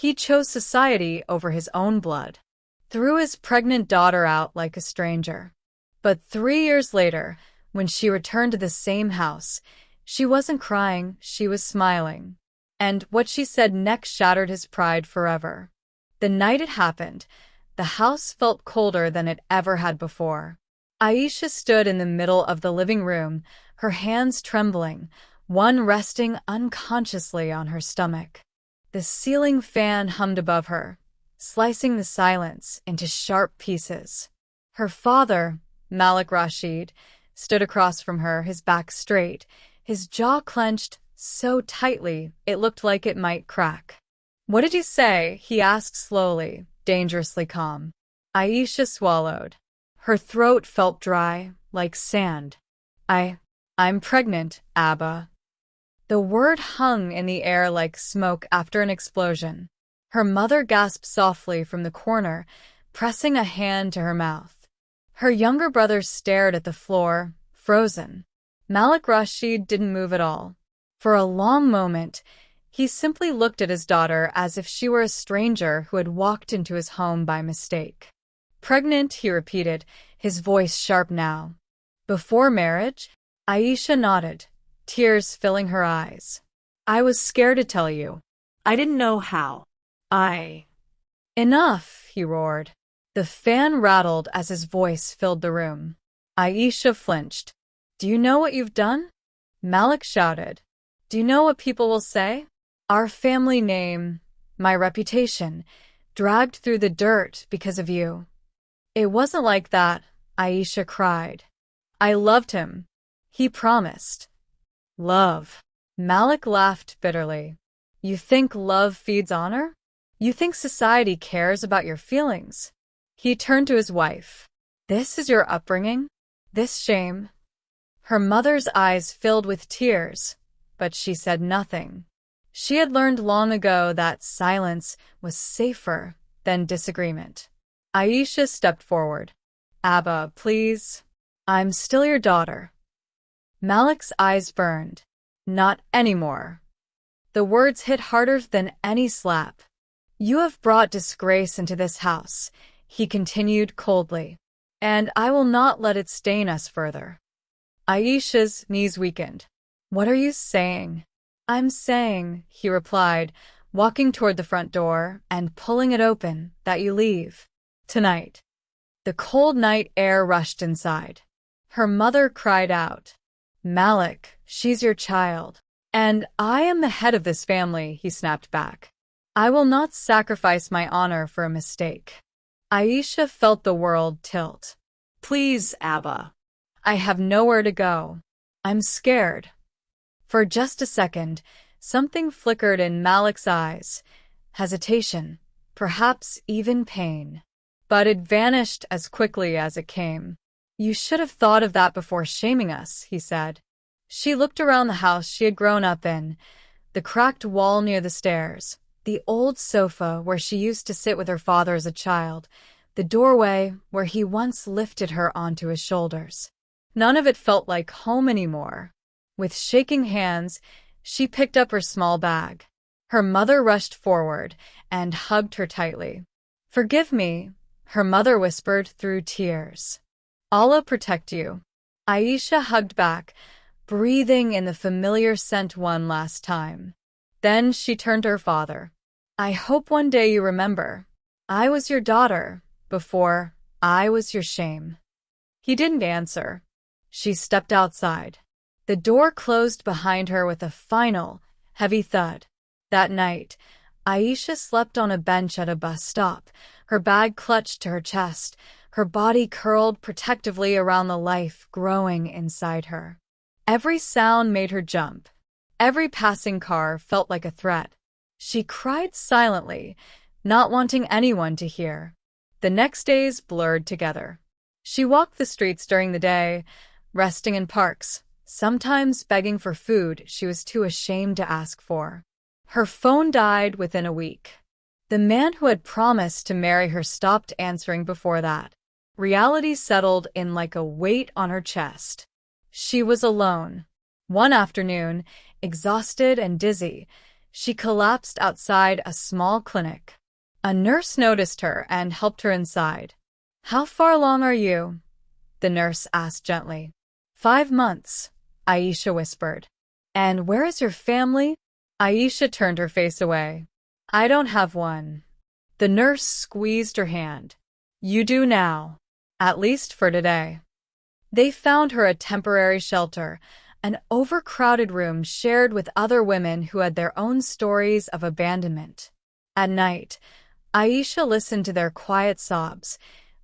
He chose society over his own blood. Threw his pregnant daughter out like a stranger. But 3 years later, when she returned to the same house, she wasn't crying, she was smiling. And what she said next shattered his pride forever. The night it happened, the house felt colder than it ever had before. Aisha stood in the middle of the living room, her hands trembling, one resting unconsciously on her stomach. The ceiling fan hummed above her, slicing the silence into sharp pieces. Her father, Malik Rashid, stood across from her, his back straight, his jaw clenched so tightly it looked like it might crack. "What did you say?" he asked slowly, dangerously calm. Aisha swallowed. Her throat felt dry, like sand. I'm pregnant, Abba." The word hung in the air like smoke after an explosion. Her mother gasped softly from the corner, pressing a hand to her mouth. Her younger brother stared at the floor, frozen. Malik Rashid didn't move at all. For a long moment, he simply looked at his daughter as if she were a stranger who had walked into his home by mistake. "Pregnant," he repeated, his voice sharp now. "Before marriage?" Aisha nodded, tears filling her eyes. "I was scared to tell you. I didn't know how. Enough," he roared. The fan rattled as his voice filled the room. Aisha flinched. "Do you know what you've done?" Malik shouted. "Do you know what people will say? Our family name, my reputation, dragged through the dirt because of you." "It wasn't like that," Aisha cried. "I loved him. He promised." "Love." Malik laughed bitterly. "You think love feeds honor? You think society cares about your feelings?" He turned to his wife. "This is your upbringing? This shame?" Her mother's eyes filled with tears, but she said nothing. She had learned long ago that silence was safer than disagreement. Aisha stepped forward. "Abba, please. I'm still your daughter." Malik's eyes burned. "Not anymore." The words hit harder than any slap. "You have brought disgrace into this house," he continued coldly, "and I will not let it stain us further." Aisha's knees weakened. "What are you saying?" "I'm saying," he replied, walking toward the front door and pulling it open, "that you leave. Tonight." The cold night air rushed inside. Her mother cried out. "Malik, she's your child. And I am the head of this family," he snapped back. "I will not sacrifice my honor for a mistake." Aisha felt the world tilt. "Please, Abba. I have nowhere to go. I'm scared." For just a second, something flickered in Malik's eyes. Hesitation, perhaps even pain. But it vanished as quickly as it came. "You should have thought of that before shaming us," he said. She looked around the house she had grown up in, the cracked wall near the stairs, the old sofa where she used to sit with her father as a child, the doorway where he once lifted her onto his shoulders. None of it felt like home anymore. With shaking hands, she picked up her small bag. Her mother rushed forward and hugged her tightly. "Forgive me," her mother whispered through tears. "Allah protect you." Aisha hugged back, breathing in the familiar scent one last time. Then she turned to her father. "I hope one day you remember. I was your daughter before I was your shame." He didn't answer. She stepped outside. The door closed behind her with a final, heavy thud. That night, Aisha slept on a bench at a bus stop, her bag clutched to her chest, her body curled protectively around the life growing inside her. Every sound made her jump. Every passing car felt like a threat. She cried silently, not wanting anyone to hear. The next days blurred together. She walked the streets during the day, resting in parks, sometimes begging for food she was too ashamed to ask for. Her phone died within a week. The man who had promised to marry her stopped answering before that. Reality settled in like a weight on her chest. She was alone. One afternoon, exhausted and dizzy, She collapsed outside a small clinic. A nurse noticed her and helped her inside. "How far along are you?" the nurse asked gently. 5 months, Aisha whispered. "And where is your family?" Aisha turned her face away. "I don't have one." The nurse squeezed her hand. "You do now. At least for today." They found her a temporary shelter, an overcrowded room shared with other women who had their own stories of abandonment. At night, Aisha listened to their quiet sobs,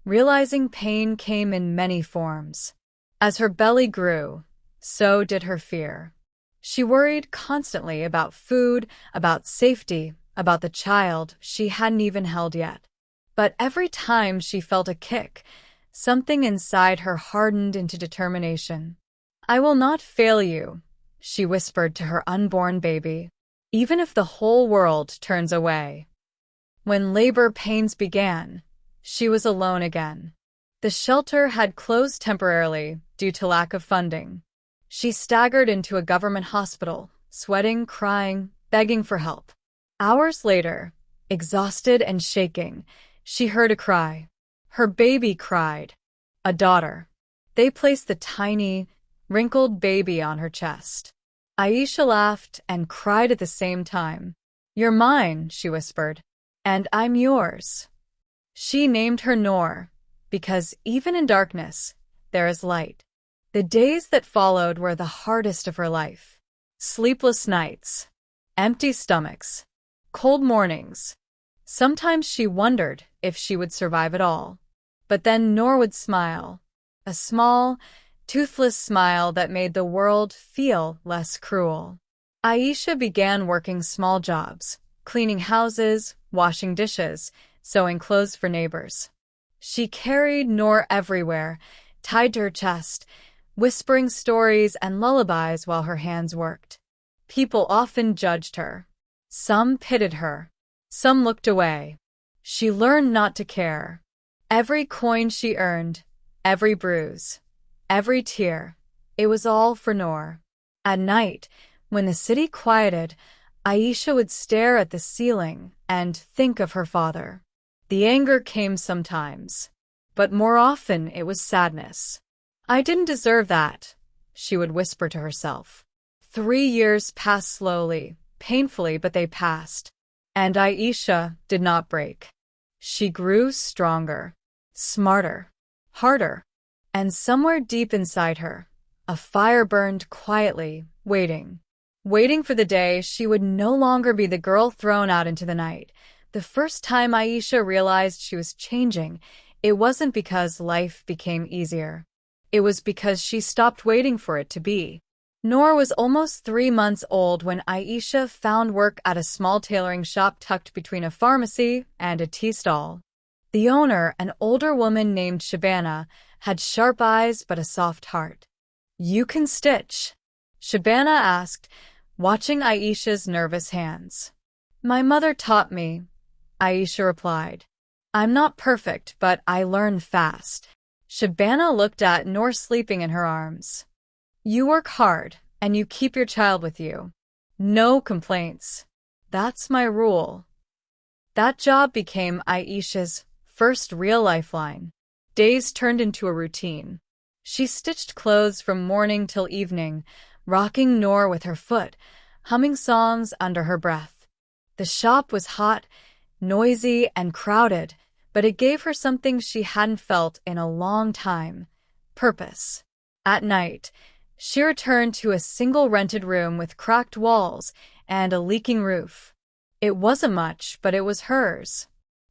realizing pain came in many forms. As her belly grew, so did her fear. She worried constantly about food, about safety, about the child she hadn't even held yet. But every time she felt a kick, something inside her hardened into determination. "I will not fail you," she whispered to her unborn baby, "even if the whole world turns away." When labor pains began, she was alone again. The shelter had closed temporarily due to lack of funding. She staggered into a government hospital, sweating, crying, begging for help. Hours later, exhausted and shaking, she heard a cry. Her baby cried. A daughter. They placed the tiny, wrinkled baby on her chest. Aisha laughed and cried at the same time. "You're mine," she whispered. "And I'm yours." She named her Noor, because even in darkness, there is light. The days that followed were the hardest of her life. Sleepless nights, empty stomachs, cold mornings. Sometimes she wondered if she would survive it all. But then Noor would smile, a small, toothless smile that made the world feel less cruel. Aisha began working small jobs, cleaning houses, washing dishes, sewing clothes for neighbors. She carried Noor everywhere, tied to her chest, whispering stories and lullabies while her hands worked. People often judged her. Some pitied her. Some looked away. She learned not to care. Every coin she earned, every bruise, every tear, it was all for Noor. At night, when the city quieted, Aisha would stare at the ceiling and think of her father. The anger came sometimes, but more often it was sadness. "I didn't deserve that," she would whisper to herself. 3 years passed slowly, painfully, but they passed. And Aisha did not break. She grew stronger, smarter, harder, and somewhere deep inside her, a fire burned quietly, waiting for the day she would no longer be the girl thrown out into the night. The first time Aisha realized she was changing, it wasn't because life became easier. It was because she stopped waiting for it to be. Noor was almost 3 months old when Aisha found work at a small tailoring shop tucked between a pharmacy and a tea stall. The owner, an older woman named Shabana, had sharp eyes but a soft heart. "You can stitch?" Shabana asked, watching Aisha's nervous hands. "My mother taught me," Aisha replied. "I'm not perfect, but I learn fast." Shabana looked at Noor sleeping in her arms. "You work hard, and you keep your child with you. No complaints. That's my rule." That job became Aisha's first real lifeline. Days turned into a routine. She stitched clothes from morning till evening, rocking Noor with her foot, humming songs under her breath. The shop was hot, noisy, and crowded, but it gave her something she hadn't felt in a long time: purpose. At night, she returned to a single rented room with cracked walls and a leaking roof. It wasn't much, but it was hers.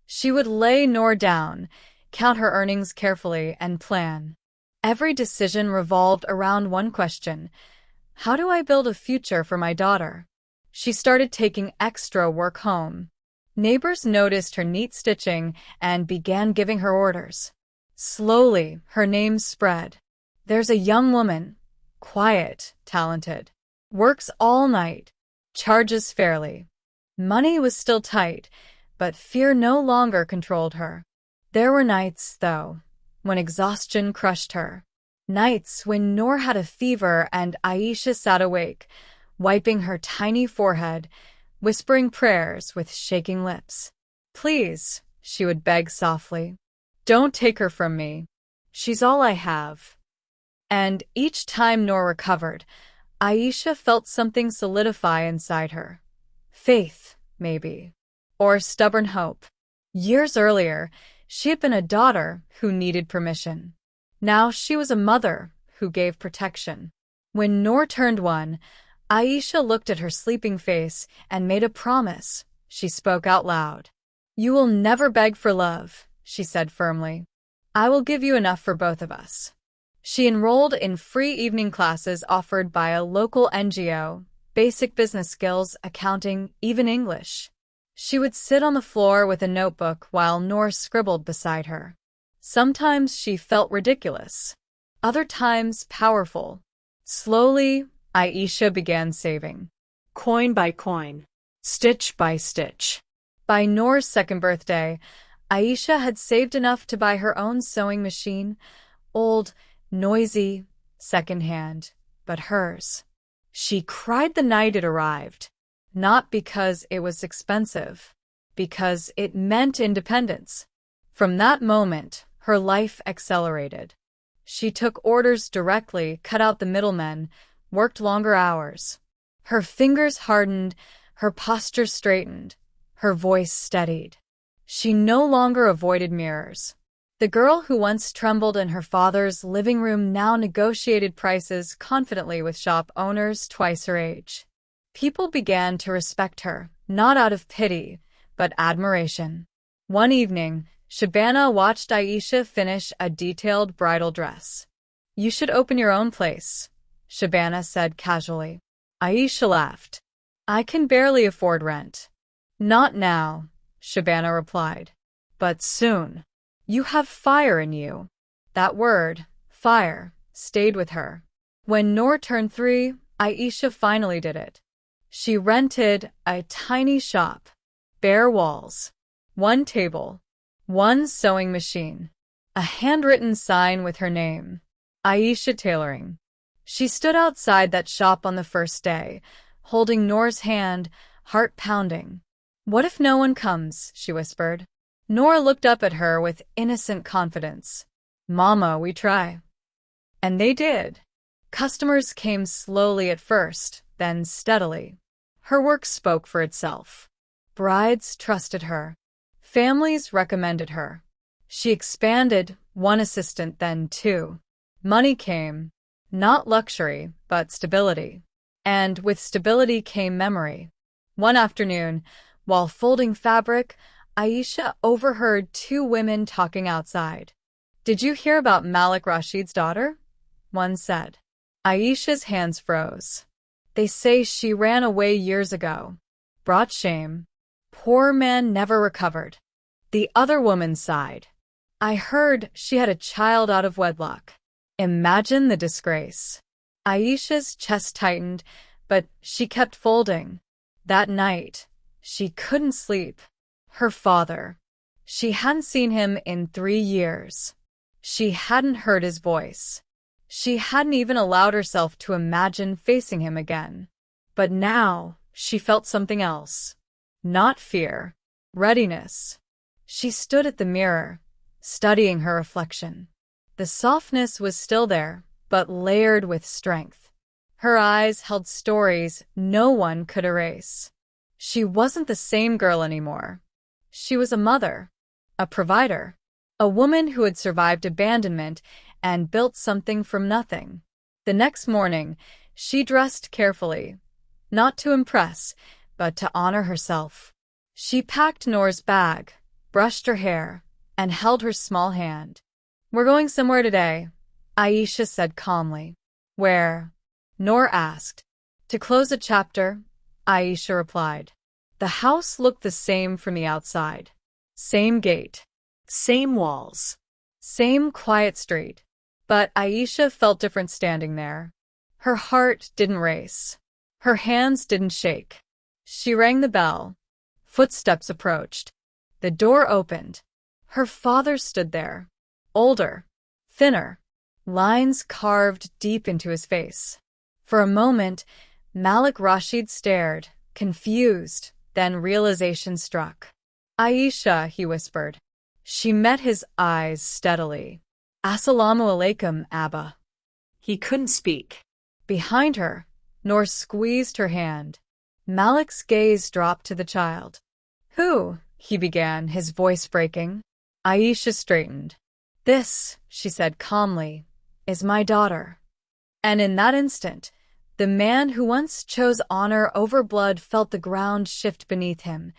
She would lay Noor down, count her earnings carefully, and plan. Every decision revolved around one question: how do I build a future for my daughter? She started taking extra work home. Neighbors noticed her neat stitching and began giving her orders. Slowly, her name spread. "There's a young woman, quiet, talented, works all night, charges fairly." Money was still tight, but fear no longer controlled her. There were nights, though, when exhaustion crushed her. Nights when Noor had a fever and Aisha sat awake, wiping her tiny forehead, whispering prayers with shaking lips. "Please," she would beg softly, "don't take her from me. She's all I have." And each time Noor recovered, Aisha felt something solidify inside her. Faith, maybe. Or stubborn hope. Years earlier, she had been a daughter who needed permission. Now she was a mother who gave protection. When Noor turned 1, Aisha looked at her sleeping face and made a promise. She spoke out loud. "You will never beg for love," she said firmly. "I will give you enough for both of us." She enrolled in free evening classes offered by a local NGO, basic business skills, accounting, even English. She would sit on the floor with a notebook while Noor scribbled beside her. Sometimes she felt ridiculous. Other times powerful. Slowly, Aisha began saving. Coin by coin. Stitch by stitch. By Noor's second birthday, Aisha had saved enough to buy her own sewing machine. Old, noisy, secondhand, but hers. She cried the night it arrived. Not because it was expensive, because it meant independence. From that moment, her life accelerated. She took orders directly, cut out the middlemen, worked longer hours. Her fingers hardened, her posture straightened, her voice steadied. She no longer avoided mirrors. The girl who once trembled in her father's living room now negotiated prices confidently with shop owners twice her age. People began to respect her, not out of pity, but admiration. One evening, Shabana watched Aisha finish a detailed bridal dress. "You should open your own place," Shabana said casually. Aisha laughed. "I can barely afford rent." "Not now," Shabana replied. "But soon. You have fire in you." That word, fire, stayed with her. When Noor turned 3, Aisha finally did it. She rented a tiny shop, bare walls, one table, one sewing machine, a handwritten sign with her name, Aisha Tailoring. She stood outside that shop on the first day, holding Noor's hand, heart pounding. "What if no one comes?" she whispered. Noor looked up at her with innocent confidence. "Mama, we try." And they did. Customers came slowly at first, then steadily. Her work spoke for itself. Brides trusted her. Families recommended her. She expanded, 1 assistant, then 2. Money came. Not luxury, but stability. And with stability came memory. One afternoon, while folding fabric, Aisha overheard 2 women talking outside. "Did you hear about Malik Rashid's daughter?" one said. Aisha's hands froze. "They say she ran away years ago. Brought shame. Poor man never recovered." The other woman sighed. "I heard she had a child out of wedlock. Imagine the disgrace." Aisha's chest tightened, but she kept folding. That night, she couldn't sleep. Her father. She hadn't seen him in 3 years. She hadn't heard his voice. She hadn't even allowed herself to imagine facing him again. But now, she felt something else. Not fear. Readiness. She stood at the mirror, studying her reflection. The softness was still there, but layered with strength. Her eyes held stories no one could erase. She wasn't the same girl anymore. She was a mother, a provider, a woman who had survived abandonment and built something from nothing. The next morning, she dressed carefully, not to impress, but to honor herself. She packed Noor's bag, brushed her hair, and held her small hand. "We're going somewhere today," Aisha said calmly. "Where?" Noor asked. "To close a chapter," Aisha replied. The house looked the same from the outside. Same gate. Same walls. Same quiet street. But Aisha felt different standing there. Her heart didn't race. Her hands didn't shake. She rang the bell. Footsteps approached. The door opened. Her father stood there. Older. Thinner. Lines carved deep into his face. For a moment, Malik Rashid stared, confused. Then realization struck. Aisha, he whispered. She met his eyes steadily. Assalamu alaikum, Abba. He couldn't speak. Behind her, Noor squeezed her hand. Malik's gaze dropped to the child. Who? He began, his voice breaking. Aisha straightened. This, she said calmly, is my daughter. And in that instant, the man who once chose honor over blood felt the ground shift beneath him.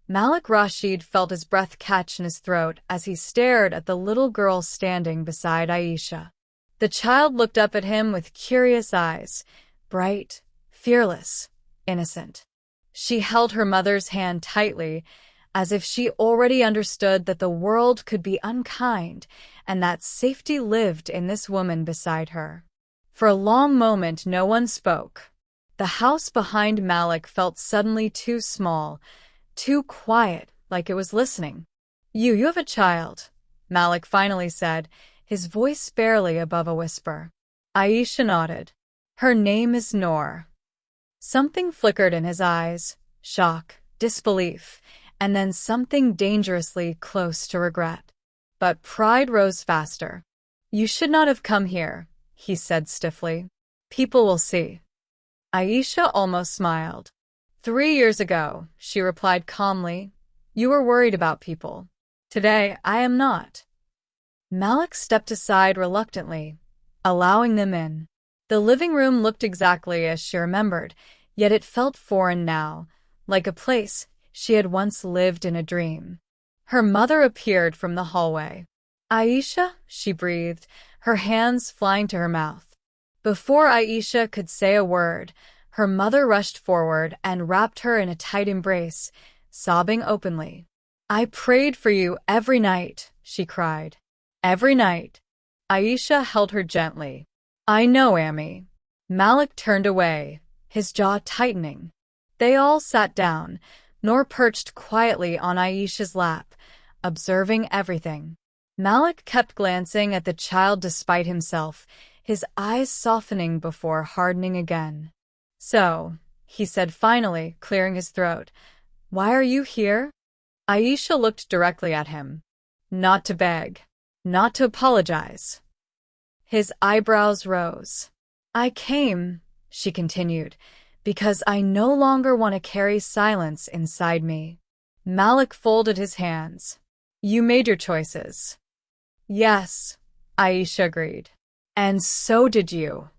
Malik Rashid felt his breath catch in his throat as he stared at the little girl standing beside Aisha. The child looked up at him with curious eyes, bright, fearless, innocent. She held her mother's hand tightly, as if she already understood that the world could be unkind and that safety lived in this woman beside her. For a long moment, no one spoke. The house behind Malik felt suddenly too small, too quiet, like it was listening. You have a child, Malik finally said, his voice barely above a whisper. Aisha nodded. Her name is Noor. Something flickered in his eyes, shock, disbelief, and then something dangerously close to regret. But pride rose faster. You should not have come here, he said stiffly. People will see. Aisha almost smiled. 3 years ago, she replied calmly, you were worried about people. Today, I am not. Malik stepped aside reluctantly, allowing them in. The living room looked exactly as she remembered, yet it felt foreign now, like a place she had once lived in a dream. Her mother appeared from the hallway. Aisha, she breathed, her hands flying to her mouth. Before Aisha could say a word, her mother rushed forward and wrapped her in a tight embrace, sobbing openly. I prayed for you every night, she cried. Every night. Aisha held her gently. I know, Ammi. Malik turned away, his jaw tightening. They all sat down, Noor perched quietly on Aisha's lap, observing everything. Malik kept glancing at the child despite himself, his eyes softening before hardening again. So, he said finally, clearing his throat, why are you here? Aisha looked directly at him. Not to beg. Not to apologize. His eyebrows rose. I came, she continued, because I no longer want to carry silence inside me. Malik folded his hands. You made your choices. Yes, Aisha agreed. And so did you.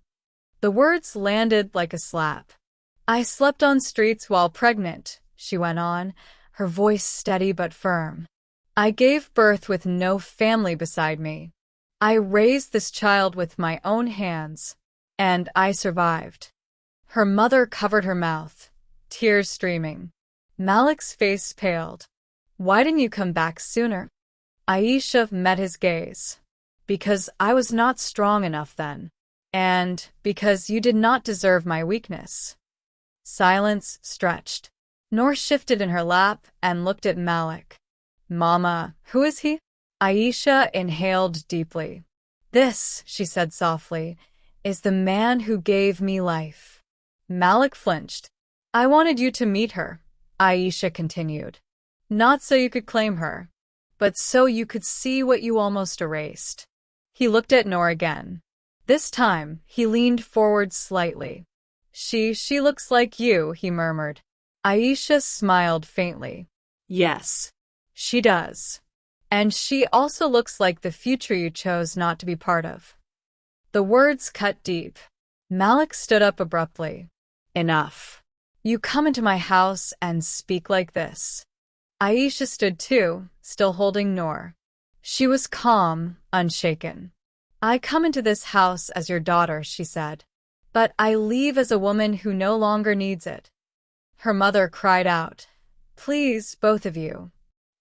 The words landed like a slap. I slept on streets while pregnant, she went on, her voice steady but firm. I gave birth with no family beside me. I raised this child with my own hands, and I survived. Her mother covered her mouth, tears streaming. Malik's face paled. Why didn't you come back sooner? Aisha met his gaze. Because I was not strong enough then, and because you did not deserve my weakness. Silence stretched. Noor shifted in her lap and looked at Malik. Mama, who is he? Aisha inhaled deeply. This, she said softly, is the man who gave me life. Malik flinched. I wanted you to meet her, Aisha continued. Not so you could claim her, but so you could see what you almost erased. He looked at Noor again. This time, he leaned forward slightly. She looks like you, he murmured. Aisha smiled faintly. Yes, she does. And she also looks like the future you chose not to be part of. The words cut deep. Malik stood up abruptly. Enough. You come into my house and speak like this. Aisha stood too, still holding Noor. She was calm, unshaken. I come into this house as your daughter, she said. But I leave as a woman who no longer needs it. Her mother cried out. Please, both of you.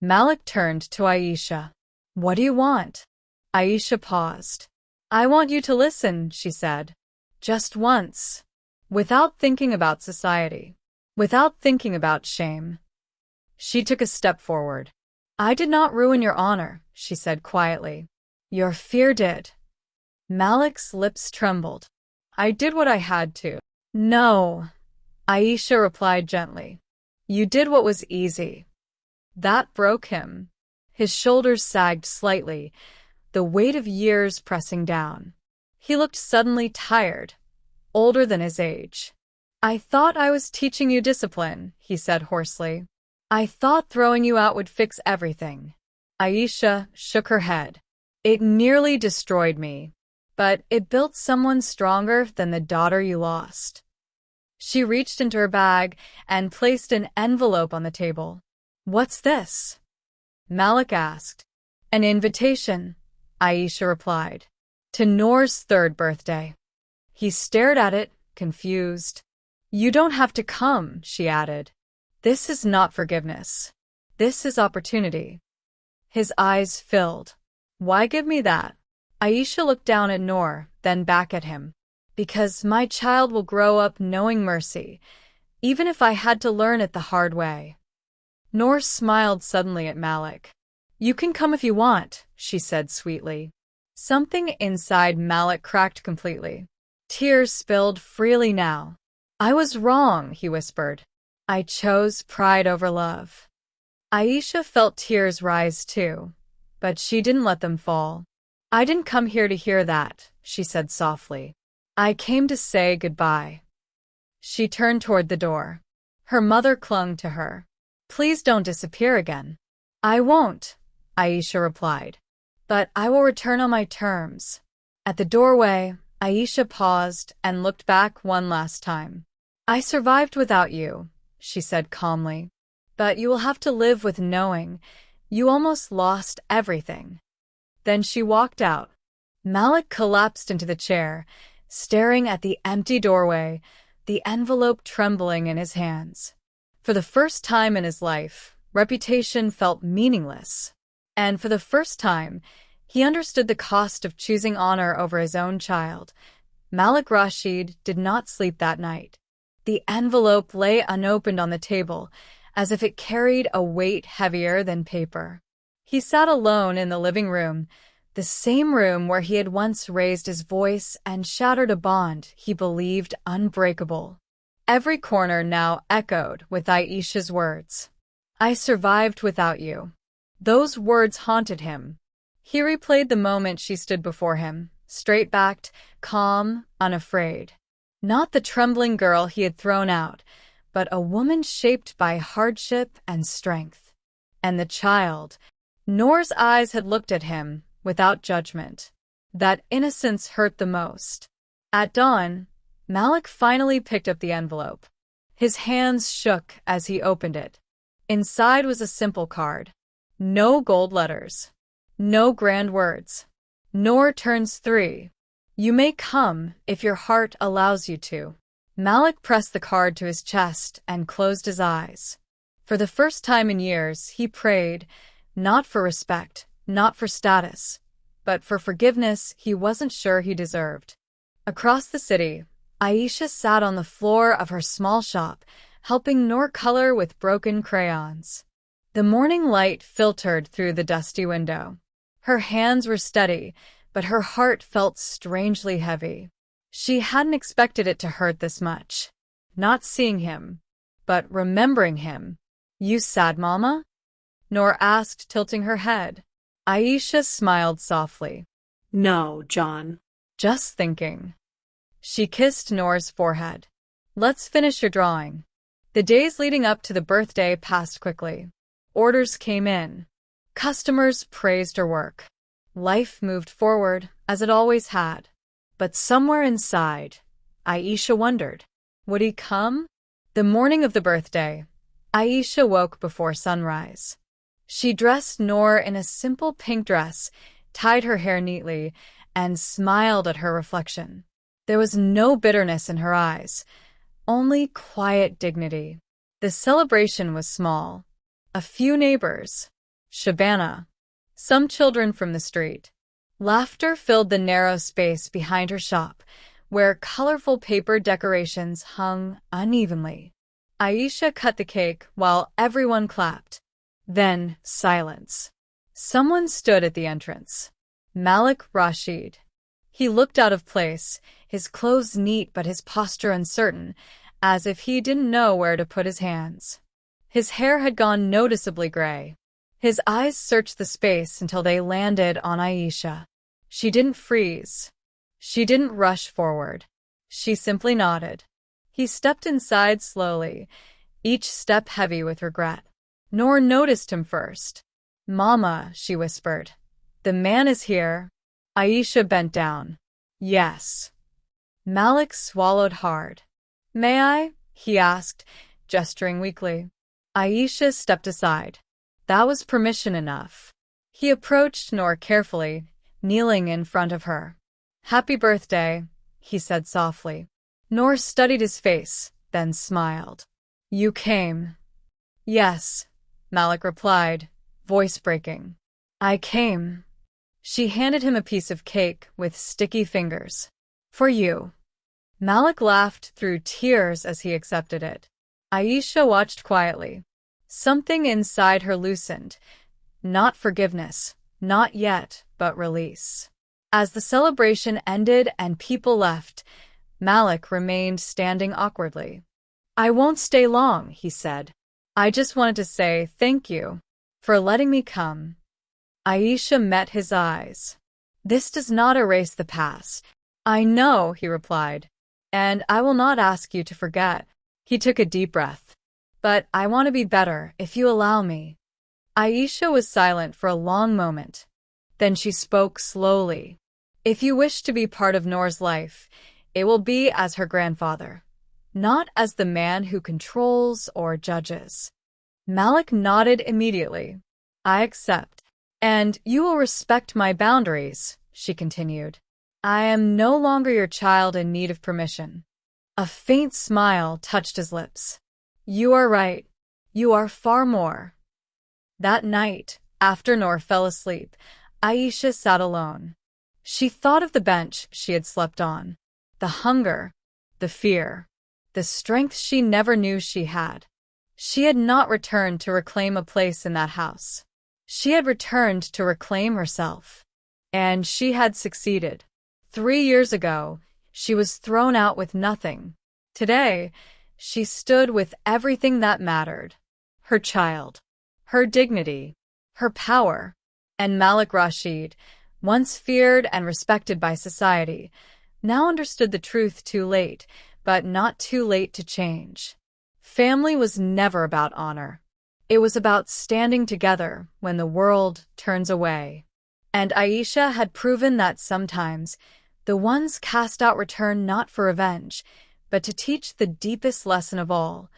Malik turned to Aisha. What do you want? Aisha paused. I want you to listen, she said. Just once. Without thinking about society. Without thinking about shame. She took a step forward. I did not ruin your honor, she said quietly. Your fear did. Malik's lips trembled. I did what I had to. No. Aisha replied gently. You did what was easy. That broke him. His shoulders sagged slightly, the weight of years pressing down. He looked suddenly tired, older than his age. I thought I was teaching you discipline, he said hoarsely. I thought throwing you out would fix everything. Aisha shook her head. It nearly destroyed me, but it built someone stronger than the daughter you lost. She reached into her bag and placed an envelope on the table. What's this? Malik asked. An invitation, Aisha replied, to Noor's 3rd birthday. He stared at it, confused. You don't have to come, she added. This is not forgiveness. This is opportunity. His eyes filled. Why give me that? Aisha looked down at Noor, then back at him. Because my child will grow up knowing mercy, even if I had to learn it the hard way. Noor smiled suddenly at Malik. You can come if you want, she said sweetly. Something inside Malik cracked completely. Tears spilled freely now. I was wrong, he whispered. I chose pride over love. Aisha felt tears rise too, but she didn't let them fall. I didn't come here to hear that, she said softly. I came to say goodbye. She turned toward the door. Her mother clung to her. Please don't disappear again. I won't, Aisha replied. But I will return on my terms. At the doorway, Aisha paused and looked back one last time. I survived without you, she said calmly. But you will have to live with knowing you almost lost everything. Then she walked out. Malik collapsed into the chair, staring at the empty doorway, the envelope trembling in his hands. For the first time in his life, reputation felt meaningless. And for the first time, he understood the cost of choosing honor over his own child. Malik Rashid did not sleep that night. The envelope lay unopened on the table, as if it carried a weight heavier than paper. He sat alone in the living room, the same room where he had once raised his voice and shattered a bond he believed unbreakable. Every corner now echoed with Aisha's words. I survived without you. Those words haunted him. He replayed the moment she stood before him, straight-backed, calm, unafraid. Not the trembling girl he had thrown out, but a woman shaped by hardship and strength. And the child. Noor's eyes had looked at him without judgment. That innocence hurt the most. At dawn, Malik finally picked up the envelope. His hands shook as he opened it. Inside was a simple card. No gold letters. No grand words. Noor turns 3. You may come if your heart allows you to. Malik pressed the card to his chest and closed his eyes. For the first time in years, he prayed, not for respect, not for status, but for forgiveness he wasn't sure he deserved. Across the city, Aisha sat on the floor of her small shop, helping Noor color with broken crayons. The morning light filtered through the dusty window. Her hands were steady, but her heart felt strangely heavy. She hadn't expected it to hurt this much. Not seeing him, but remembering him. You sad, Mama? Noor asked, tilting her head. Aisha smiled softly. No, John. Just thinking. She kissed Noor's forehead. Let's finish your drawing. The days leading up to the birthday passed quickly. Orders came in. Customers praised her work. Life moved forward, as it always had. But somewhere inside, Aisha wondered, would he come? The morning of the birthday, Aisha woke before sunrise. She dressed Noor in a simple pink dress, tied her hair neatly, and smiled at her reflection. There was no bitterness in her eyes, only quiet dignity. The celebration was small. A few neighbors, Shabana, some children from the street. Laughter filled the narrow space behind her shop, where colorful paper decorations hung unevenly. Aisha cut the cake while everyone clapped. Then, silence. Someone stood at the entrance. Malik Rashid. He looked out of place, his clothes neat but his posture uncertain, as if he didn't know where to put his hands. His hair had gone noticeably gray. His eyes searched the space until they landed on Aisha. She didn't freeze. She didn't rush forward. She simply nodded. He stepped inside slowly, each step heavy with regret. Noor noticed him first. "Mama," she whispered. "The man is here." Aisha bent down. "Yes." Malik swallowed hard. "May I?" he asked, gesturing weakly. Aisha stepped aside. That was permission enough. He approached Noor carefully, kneeling in front of her. "Happy birthday," he said softly. Noor studied his face, then smiled. "You came." "Yes," Malik replied, voice breaking. "I came." She handed him a piece of cake with sticky fingers. "For you." Malik laughed through tears as he accepted it. Aisha watched quietly. Something inside her loosened. Not forgiveness, not yet, but release. As the celebration ended and people left, Malik remained standing awkwardly. "I won't stay long," he said. "I just wanted to say thank you for letting me come." Aisha met his eyes. "This does not erase the past." "I know," he replied, "and I will not ask you to forget." He took a deep breath. "But I want to be better, if you allow me." Aisha was silent for a long moment. Then she spoke slowly. "If you wish to be part of Noor's life, it will be as her grandfather, not as the man who controls or judges." Malik nodded immediately. "I accept. And you will respect my boundaries," she continued. "I am no longer your child in need of permission." A faint smile touched his lips. "You are right. You are far more." That night, after Noor fell asleep, Aisha sat alone. She thought of the bench she had slept on, the hunger, the fear, the strength she never knew she had. She had not returned to reclaim a place in that house. She had returned to reclaim herself. And she had succeeded. 3 years ago, she was thrown out with nothing. Today, she stood with everything that mattered. Her child, her dignity, her power. And Malik Rashid, once feared and respected by society, now understood the truth too late, but not too late to change. Family was never about honor. It was about standing together when the world turns away. And Aisha had proven that sometimes the ones cast out return not for revenge, but to teach the deepest lesson of all.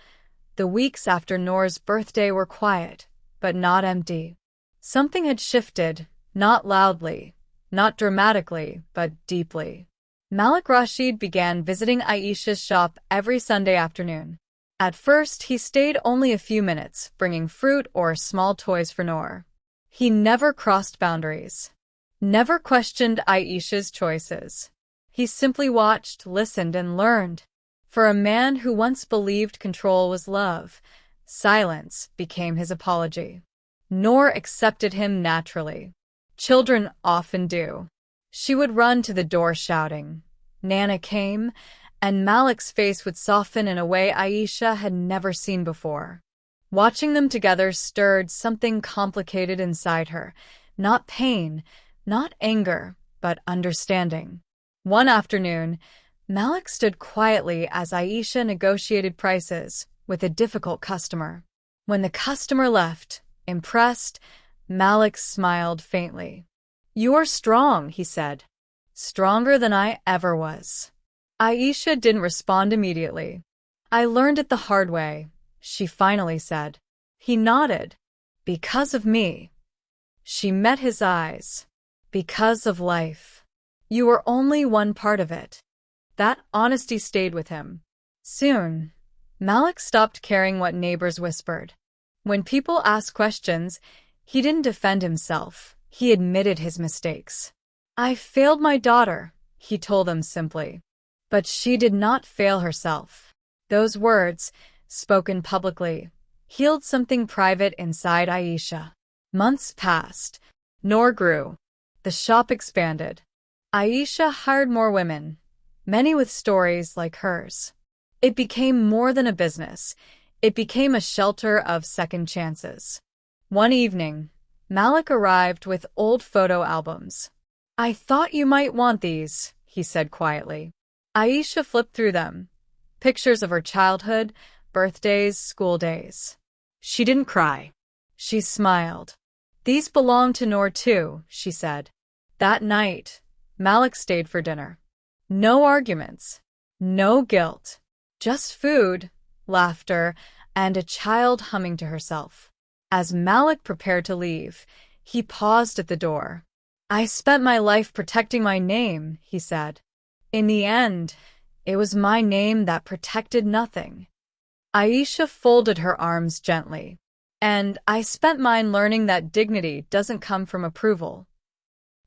The weeks after Noor's birthday were quiet, but not empty. Something had shifted, not loudly, not dramatically, but deeply. Malik Rashid began visiting Aisha's shop every Sunday afternoon. At first, he stayed only a few minutes, bringing fruit or small toys for Noor. He never crossed boundaries, never questioned Aisha's choices. He simply watched, listened, and learned. For a man who once believed control was love, silence became his apology. Noor accepted him naturally. Children often do. She would run to the door shouting, "Nana came," and Malik's face would soften in a way Aisha had never seen before. Watching them together stirred something complicated inside her. Not pain, not anger, but understanding. One afternoon, Malik stood quietly as Aisha negotiated prices with a difficult customer. When the customer left, impressed, Malik smiled faintly. "You are strong," he said. "Stronger than I ever was." Aisha didn't respond immediately. "I learned it the hard way," she finally said. He nodded. "Because of me." She met his eyes. "Because of life. You were only one part of it." That honesty stayed with him. Soon, Malik stopped caring what neighbors whispered. When people asked questions, he didn't defend himself. He admitted his mistakes. "I failed my daughter," he told them simply. But she did not fail herself. Those words, spoken publicly, healed something private inside Aisha. Months passed. Noor grew. The shop expanded. Aisha hired more women, many with stories like hers. It became more than a business. It became a shelter of second chances. One evening, Malik arrived with old photo albums. "I thought you might want these," he said quietly. Aisha flipped through them. Pictures of her childhood, birthdays, school days. She didn't cry. She smiled. "These belong to Noor too," she said. That night, Malik stayed for dinner. No arguments. No guilt. Just food, laughter, and a child humming to herself. As Malik prepared to leave, he paused at the door. "I spent my life protecting my name," he said. "In the end, it was my name that protected nothing." Aisha folded her arms gently. "And I spent mine learning that dignity doesn't come from approval."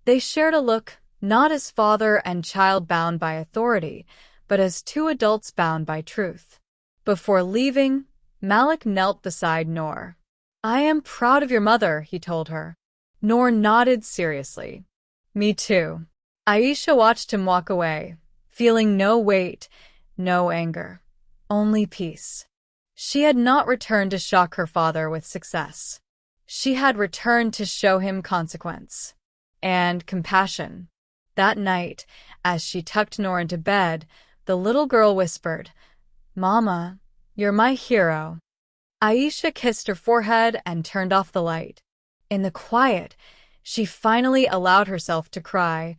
They shared a look, not as father and child bound by authority, but as two adults bound by truth. Before leaving, Malik knelt beside Noor. "I am proud of your mother," he told her. Noor nodded seriously. "Me too." Aisha watched him walk away, feeling no weight, no anger, only peace. She had not returned to shock her father with success. She had returned to show him consequence and compassion. That night, as she tucked Noor into bed, the little girl whispered, "Mama, you're my hero." Aisha kissed her forehead and turned off the light. In the quiet, she finally allowed herself to cry,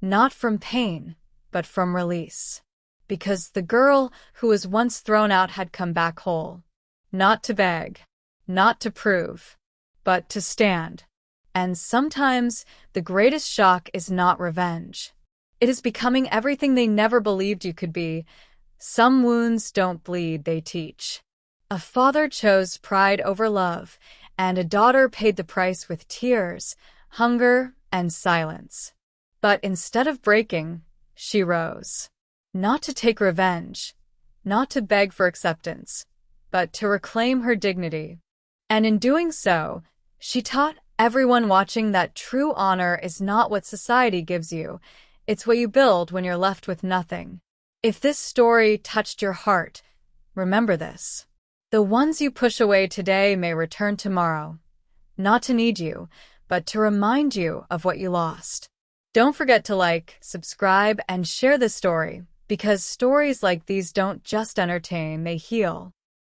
not from pain, but from release. Because the girl who was once thrown out had come back whole. Not to beg, not to prove, but to stand. And sometimes the greatest shock is not revenge. It is becoming everything they never believed you could be. Some wounds don't bleed, they teach. A father chose pride over love, and a daughter paid the price with tears, hunger, and silence. But instead of breaking, she rose. Not to take revenge, not to beg for acceptance, but to reclaim her dignity. And in doing so, she taught everyone watching that true honor is not what society gives you, it's what you build when you're left with nothing. If this story touched your heart, remember this. The ones you push away today may return tomorrow, not to need you, but to remind you of what you lost. Don't forget to like, subscribe, and share this story, because stories like these don't just entertain, they heal.